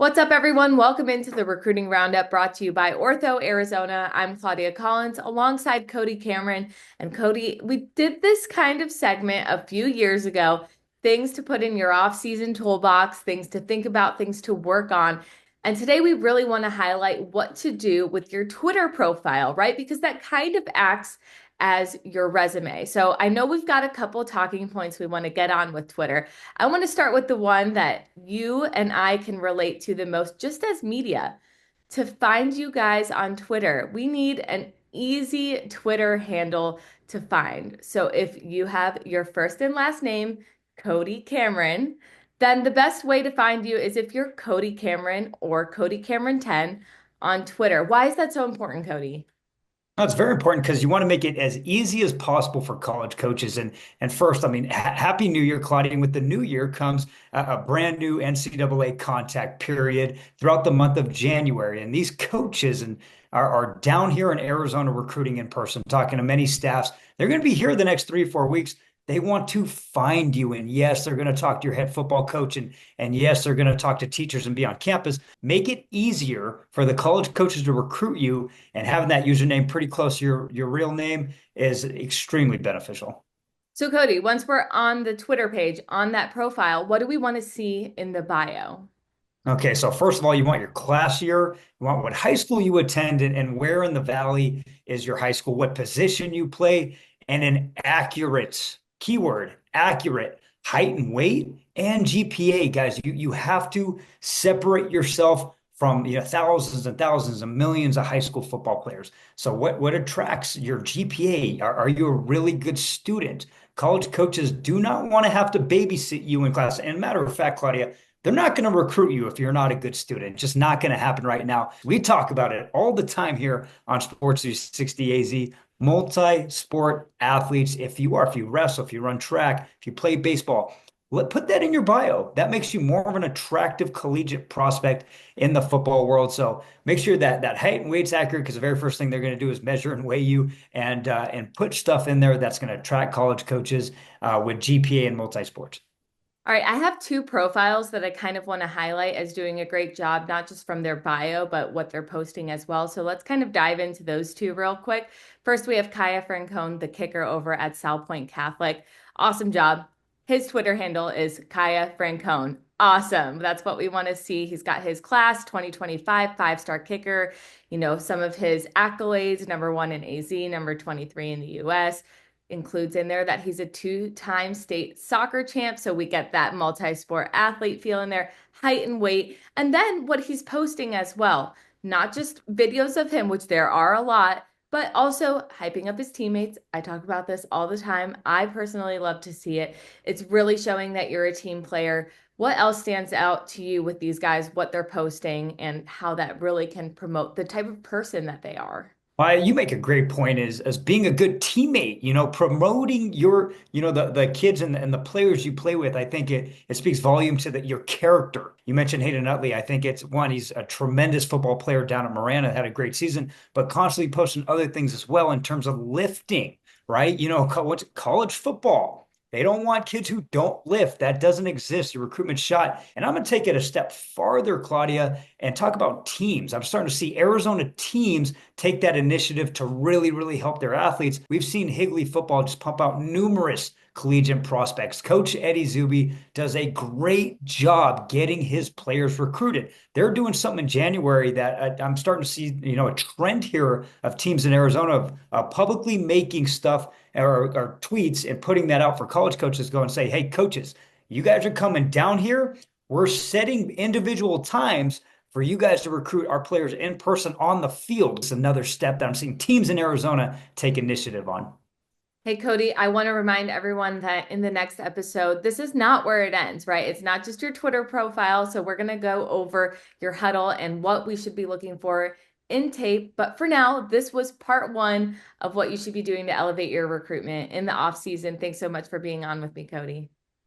What's up, everyone? Welcome into the Recruiting Roundup brought to you by Ortho Arizona. I'm Claudia Collins alongside Cody Cameron. And Cody, we did this kind of segment a few years ago, things to put in your off-season toolbox, things to think about, things to work on. And today we really want to highlight what to do with your Twitter profile, right? Because that kind of acts as your resume. So I know we've got a couple talking points we want to get on with Twitter. I want to start with the one that you and I can relate to the most, just as media. To find you guys on Twitter, we need an easy Twitter handle to find. So if you have your first and last name, Cody Cameron, then the best way to find you is if you're Cody Cameron or Cody Cameron 10 on Twitter. Why is that so important, Cody? No, it's very important because you want to make it as easy as possible for college coaches. And first, I mean, Happy New Year, Claudia. And with the new year comes a brand new NCAA contact period throughout the month of January. And these coaches are down here in Arizona recruiting in person, talking to many staffs. They're going to be here the next 3 or 4 weeks. They want to find you. And yes, they're going to talk to your head football coach. And yes, they're going to talk to teachers and be on campus. Make it easier for the college coaches to recruit you, and having that username pretty close to your real name is extremely beneficial. So, Cody, once we're on the Twitter page, on that profile, what do we want to see in the bio? Okay, so first of all, you want your class year, you want what high school you attended, and where in the valley is your high school, what position you play, and an accurate keyword, accurate height and weight and GPA, guys. You have to separate yourself from thousands and thousands and millions of high school football players. So what attracts your GPA? Are you a really good student? College coaches do not want to have to babysit you in class. And matter of fact, Claudia, they're not going to recruit you if you're not a good student. Just not going to happen right now. We talk about it all the time here on Sports 360 AZ. Multi-sport athletes, if you wrestle, if you run track, if you play baseball, put that in your bio. That makes you more of an attractive collegiate prospect in the football world. So make sure that height and weight's accurate, because the very first thing they're going to do is measure and weigh you, and put stuff in there that's going to attract college coaches with GPA and multi-sports. All right, I have two profiles that I kind of want to highlight as doing a great job, not just from their bio, but what they're posting as well. So let's kind of dive into those two real quick. First, we have Kaya Francone, the kicker over at South Point Catholic. Awesome job. His Twitter handle is Kaya Francone. Awesome. That's what we want to see. He's got his class 2025 five-star kicker, some of his accolades, number one in AZ, number 23 in the US, includes in there that he's a two-time state soccer champ. So we get that multi-sport athlete feel in there, height and weight. And then what he's posting as well, not just videos of him, which there are a lot, but also hyping up his teammates. I talk about this all the time. I personally love to see it. It's really showing that you're a team player. What else stands out to you with these guys, what they're posting, and how that really can promote the type of person that they are? You make a great point as being a good teammate, promoting the kids and the players you play with. I think it speaks volume to your character. You mentioned Hayden Utley. I think it's one, he's a tremendous football player down at Marana, had a great season, but constantly posting other things as well in terms of lifting, right? What's college football? They don't want kids who don't lift. That doesn't exist. Your recruitment shot. And I'm going to take it a step farther, Claudia, and talk about teams. I'm starting to see Arizona teams take that initiative to really, really help their athletes. We've seen Higley football just pump out numerous collegiate prospects. Coach Eddie Zuby does a great job getting his players recruited. They're doing something in January that I'm starting to see, a trend here of teams in Arizona of publicly making stuff or tweets and putting that out for college coaches to go and say, hey, coaches, you guys are coming down here. We're setting individual times for you guys to recruit our players in person on the field. It's another step that I'm seeing teams in Arizona take initiative on. Hey, Cody, I want to remind everyone that in the next episode, this is not where it ends, right? It's not just your Twitter profile. So we're going to go over your huddle and what we should be looking for in tape. But for now, this was part one of what you should be doing to elevate your recruitment in the off season. Thanks so much for being on with me, Cody.